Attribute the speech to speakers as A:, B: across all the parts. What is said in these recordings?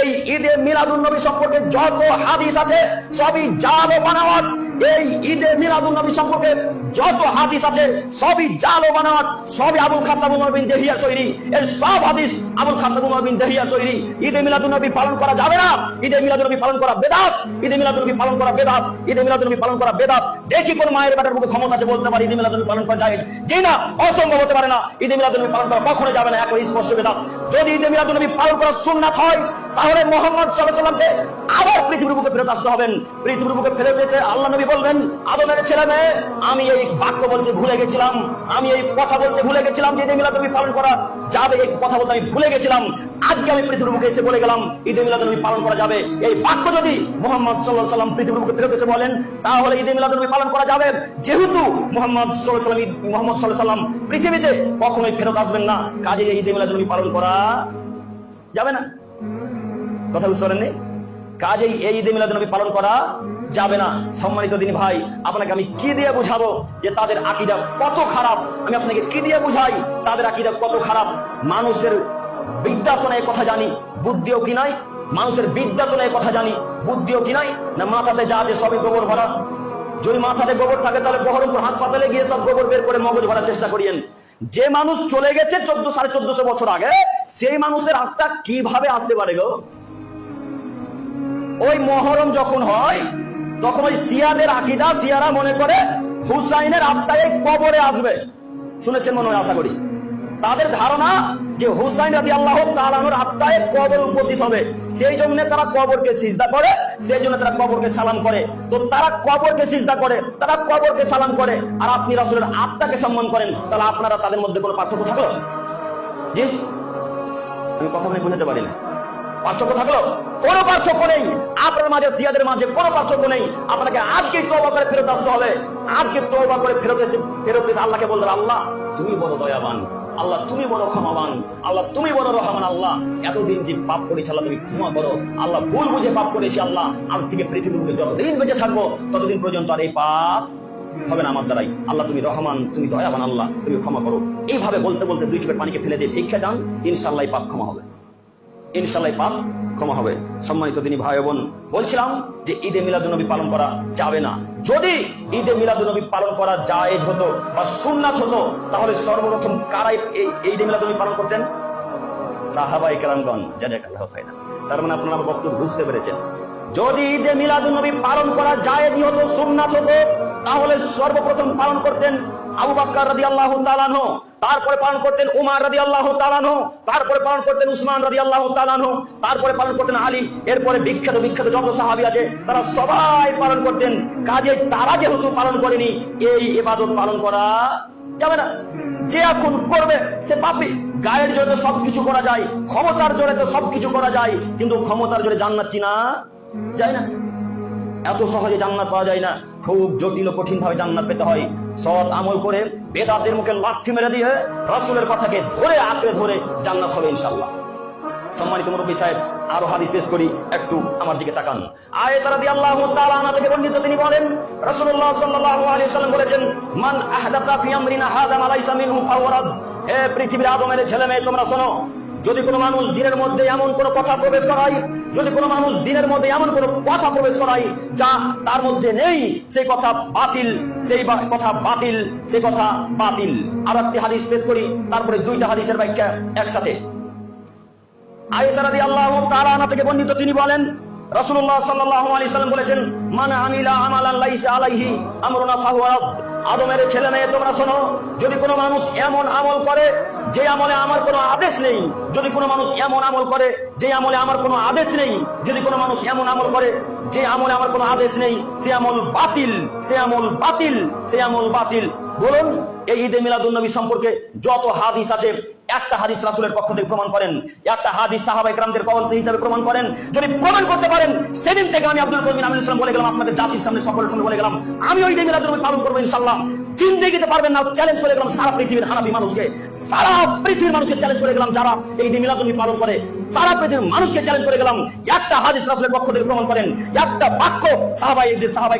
A: এই ঈদে মিলাদুন নবী সম্পর্কে যত হাদিস আছে সবই জাল ও বানাওয়াট। এই ঈদে মিলাদুন নবী সম্পর্কে যত হাদিস আছে সবই জাল ও বানাওয়াট, সবই আবুল খাত্তাব উমর বিন দেহিয়ার তৈরি। এই সব হাদিস আবুল খাত্তাব উমর বিন দেহিয়ার তৈরি। ঈদে মিলাদুন নবী পালন করা যাবে না, ঈদে মিলাদুন নবী পালন করা বেদাত, ঈদে মিলাদুন নবী পালন করা বেদাত, ঈদে মিলাদুন নবী পালন করা বেদাত। দেখি কোন মায়ের বেটার মুখে ক্ষমতা আছে বলতে পারে ঈদে মিলাদুন নবী পালন করা যায়? জি না, অসম্ভব হতে পারে না। ঈদে মিলাদুন নবী পালন করা কখনো যাবে না, একবারে স্পষ্ট বেদাত। যদি ঈদে মিলাদুন নবী পালন করা সুন্নাত হয় তাহলে মুহাম্মদ সাল্লাল্লাহু আলাইহি ওয়াসাল্লামকে আবার পৃথিবীর বুকে ফেরত আসতে হবেন। পৃথিবীর বুকে ফেরত এসে আল্লাহ নবী বলবেন, আদমের ছেলে মেয়ে, আমি এই বাক্য বলতে ভুলে গেছিলাম, আমি এই কথা বলতে ভুলে গেছিলাম যে ঈদে মিলাদ নবী পালন করা যাবে, এই কথা বলতে আমি ভুলে গেছিলাম। আজকে আমি পৃথিবীর বুকে এসে বলে গেলাম ঈদে মিলাদ নবী পালন করা যাবে। এই বাক্য যদি মুহাম্মদ সাল্লাল্লাহু আলাইহি ওয়াসাল্লাম পৃথিবীর বুকে ফেরত এসে বলেন তাহলে ঈদে মিলাদ নবী পালন করা যাবে। যেহেতু মুহাম্মদ সাল্লাল্লাহু আলাইহি ওয়াসাল্লাম পৃথিবীতে কখনোই ফেরত আসবেন না, কাজে ঈদে মিলাদ নবী পালন করা যাবে না। কথা বুঝতে পারেননি? কাজেই এই ঈদে মিলাদ নবী পালন করা যাবে না। সম্মানিত দিনী ভাই, আপনাকে আমি কি দিয়ে বুঝাবো যে তাদের আকীদা কত খারাপ? আমি আপনাকে কি দিয়ে বুঝাই তাদের আকীদা কত খারাপ? মানুষের বিদ্যা তো নাই, কথা জানি, বুদ্ধিও কি নাই। মানুষের বিদ্যা তো নাই, কথা জানি, বুদ্ধিও কি নাই। না মাথাতে যা আছে সবই গোবর ভরা। যদি মাথাতে গোবর থাকে তাহলে বহরমপুর হাসপাতালে গিয়ে সব গোবর বের করে মগজ ভরার চেষ্টা করিয়েন। যে মানুষ চলে গেছে 1400-1450 বছর আগে, সেই মানুষের আত্মা কিভাবে আসতে পারে গো? ওই মহরম যখন হয় তখন ওই শিয়াদের আকীদা, শিয়ারা মনে করে হুসাইনের আত্মা এই কবরে আসবে। শুনেছেন মনে হয়, আশা করি। তাদের ধারণা যে হুসাইন রাদিয়াল্লাহু তাআলা আনহুর আত্মায় কবর উপস্থিত হবে, সেই জন্য তারা কবরকে সিজদা করে, সেই জন্য তারা কবরকে সালাম করে। তো তারা কবরকে সিজদা করে, তারা কবরকে সালাম করে, আর আপনি রাসূলের আত্মাকে সম্মান করেন, তাহলে আপনারা তাদের মধ্যে কোনো পার্থক্য থাকলো? জি, আমি কথা বলে বুঝাতে পারি না। পার্থক্য থাকলো? কোন পার্থক্য নেই। আপনার মাঝে শিয়াদের মাঝে কোনো পার্থক্য নেই। আপনাকে আজকে তওবা করে ফেরত আসতে হবে। আজকে তওবা করে ফেরত এসে আল্লাহকে বলবেন, আল্লাহ তুমি বড় দয়াবান, আল্লাহ তুমি বড় ক্ষমাবান, আল্লাহ তুমি বড় রহমান, আল্লাহ এতদিন যে পাপ করেছি আল্লাহ তুমি ক্ষমা করো, আল্লাহ ভুল বুঝে পাপ করেছি, আল্লাহ আজ থেকে পৃথিবীর বুকে যতদিন বেঁচে থাকবো ততদিন পর্যন্ত আর এই পাপ হবে না আমার দ্বারাই, আল্লাহ তুমি রহমান, তুমি দয়াবান, আল্লাহ তুমি ক্ষমা করো। এইভাবে বলতে বলতে 2 চোখের পানিকে ফেলে দিয়ে ভিক্ষা চান, ইনশাআল্লাহ পাপ ক্ষমা হবে, ইনশাআল্লাহ পাপ ক্ষমা হবে। সম্মানিত দিনী ভাই বোন, বলছিলাম যে ঈদে মিলাদুন নবী পালন করা যাবে না। যদি ঈদে মিলাদুন নবী পালন করা জায়েজ হতো বা সুন্নাত হতো তাহলে সর্বপ্রথম কারাই এই ঈদে মিলাদুন নবী পালন করতেন? সাহাবায়ে কেরামগণ। জাযাকাল্লাহু খাইরান। তার মানে আপনারা বক্তব্য বুঝতে পেরেছেন। যদি ঈদে মিলাদুন নবী পালন করা জায়েজই হতো, সুন্নাত হতো, তাহলে সর্বপ্রথম পালন করতেন আবু বকর রাদিয়াল্লাহু তাআলা আনহু, তারপরে পালন করতেন উমর রাদিয়াল্লাহু তাআলা আনহু, তারপরে পালন করতেন উসমান রাদিয়াল্লাহু তাআলা আনহু, তারপরে পালন করতেন আলী, এরপরে বিখ্যাত বিখ্যাত যত সাহাবী আছে তারা সবাই পালন করতেন। কাজে তারা যেহেতু পালন করেনি, এই ইবাদত পালন করা যাবে না। যে এখন করবে সে পাপী। গায়ের জোরে সবকিছু করা যায়, ক্ষমতার জোরে তো সবকিছু করা যায়, কিন্তু ক্ষমতার জোরে জান্নাত কিনা যায় না। এত সহজে জান্নাত পাওয়া যায় না, খুব জটিল ও কঠিন ভাবে জান্নাত পেতে হয়। সৎ আমল করে বেদাতের মুখে লাথি মেরে দিয়ে রাসূলের কথাকে ধরে আঁকড়ে ধরে জান্নাত হবে ইনশাআল্লাহ। সম্মানিত মুরব্বী সাহেব, আরো হাদিস পেশ করি, একটু আমার দিকে তাকান। আয়েশা রাদিয়াল্লাহু তাআলা আনহা থেকে বর্ণিত, তিনি বলেন রাসূলুল্লাহ সাল্লাল্লাহু আলাইহি ওয়াসাল্লাম বলেছেন, মান আহদাথা ফি আমরিনা হাযা মা লাইসা মিনহু ফাহুয়া রাদ। হে পৃথিবীর আদমের ছেলে মেয়ে, তোমরা শোনো, যদি কোনো মানুষ দিনের মধ্যে এমন কোনো কথা প্রবেশ করায়, যদি কোনো মানুষ দিনের মধ্যে এমন কোনো কথা প্রবেশ করায় যা তার মধ্যে নেই, সেই কথা বাতিল, সেই কথা বাতিল, সেই কথা বাতিল। আর একটি হাদিস পেশ করি, তারপরে 2টা হাদিসের ব্যাখ্যা একসাথে। আয়েশা রাদিয়াল্লাহু তাআলা আনহা থেকে বর্ণিত, তিনি বলেন রাসূলুল্লাহ সাল্লাল্লাহু আলাইহি ওয়াসাল্লাম বলেছেন, মান আমিলা আমালান লাইসা আলাইহি আমরুনা ফাহুয়া রাদ। আদমের ছেলে মেয়ে, তোমরা শোনো, যদি কোনো মানুষ এমন আমল করে যে আমলে আমার কোনো আদেশ নেই, যদি কোনো মানুষ এমন আমল করে যে আমলে আমার কোনো আদেশ নেই, যদি কোনো মানুষ এমন আমল করে যে আমলে আমার কোনো আদেশ নেই, সে আমল বাতিল, সে আমল বাতিল, সে আমল বাতিল। বলুন, এই ঈদে মিলাদুন নবী সম্পর্কে যত হাদিস আছে, একটা হাদিস রাসূলের পক্ষ থেকে প্রমাণ করেন, একটা হাদিস সাহাবায়ে কেরামদের কওল হিসেবে প্রমাণ করেন। যদি প্রমাণ করতে পারেন, সেদিন থেকে আমি আব্দুল করিম আমিনুল ইসলাম বলে গেলাম, আপনাদের জাতির সামনে সকলের সামনে বলে গেলাম, আমি ওই ঈদে মিলাদুন নবী পালন করব ইনশাআল্লাহ। জিন্দেগিতে পারবেন না, চ্যালেঞ্জ করে গেলাম সারা পৃথিবীর হানাফি মানুষকে, সারা পৃথিবীর মানুষকে চ্যালেঞ্জ করে গেলাম যারা এই ঈদে মিলাদুন নবী পালন করে, সারা পৃথিবীর মানুষকে চ্যালেঞ্জ করে গেলাম। একটা হাদিস রাসূলের পক্ষ থেকে প্রমাণ করেন, একটা বাক্য সাহাবায়ে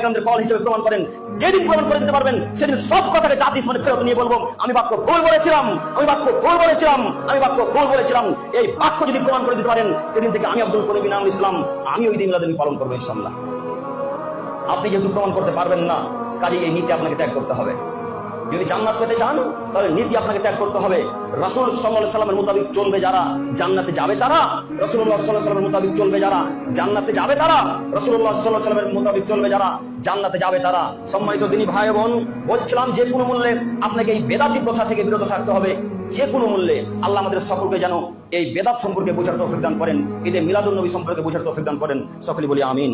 A: কেরামদের কওল হিসেবে প্রমাণ করেন। যেদিন প্রমাণ করে দিতে পারবেন, সেদিন সব কথাকে জাতির সামনে ফেরত নিয়ে বলবো, আমি বাক্য ভুল বলেছিলাম, আমি বাক্য ভুল বলেছিলাম। বলেছিলাম, আমি বাক্য ভুল বলেছিলাম, এই বাক্য যদি প্রমাণ করে দিতে পারেন, সেদিন থেকে আমি আব্দুল করিম বিন আমিনুল ইসলাম আমি ওই দিন মিলাদুন পালন করবো ইনশাআল্লাহ। আপনি যেহেতু প্রমাণ করতে পারবেন না, কাজে এই নীতি আপনাকে ত্যাগ করতে হবে। যদি জান্নাত পেতে চান তাহলে নীতি আপনাকে ত্যাগ করতে হবে। রাসূল সাল্লাল্লাহু আলাইহি ওয়াসাল্লামের মোতাবেক চলবে যারা জান্নাতে যাবে তারা, রাসূলুল্লাহ সাল্লাল্লাহু আলাইহি ওয়াসাল্লামের মোতাবেক চলবে যারা জান্নাতে যাবে তারা, রাসূলুল্লাহ সাল্লাল্লাহু আলাইহি ওয়াসাল্লামের মোতাবেক চলবে যারা জান্নাতে যাবে তারা। সম্মানিত দিনী ভাই বোন, বলছিলাম যে কোনো মূল্যে আপনাকে এই বেদাতি প্রথা থেকে বিরত থাকতে হবে, যে কোনো মূল্যে। আল্লাহ আমাদের সকলকে যেন এই বেদাত সম্পর্কে বোঝার তৌফিক দান করেন, ঈদে মিলাদুন নবী সম্পর্কে বোঝার তৌফিক দান করেন। সকলে বলি আমিন।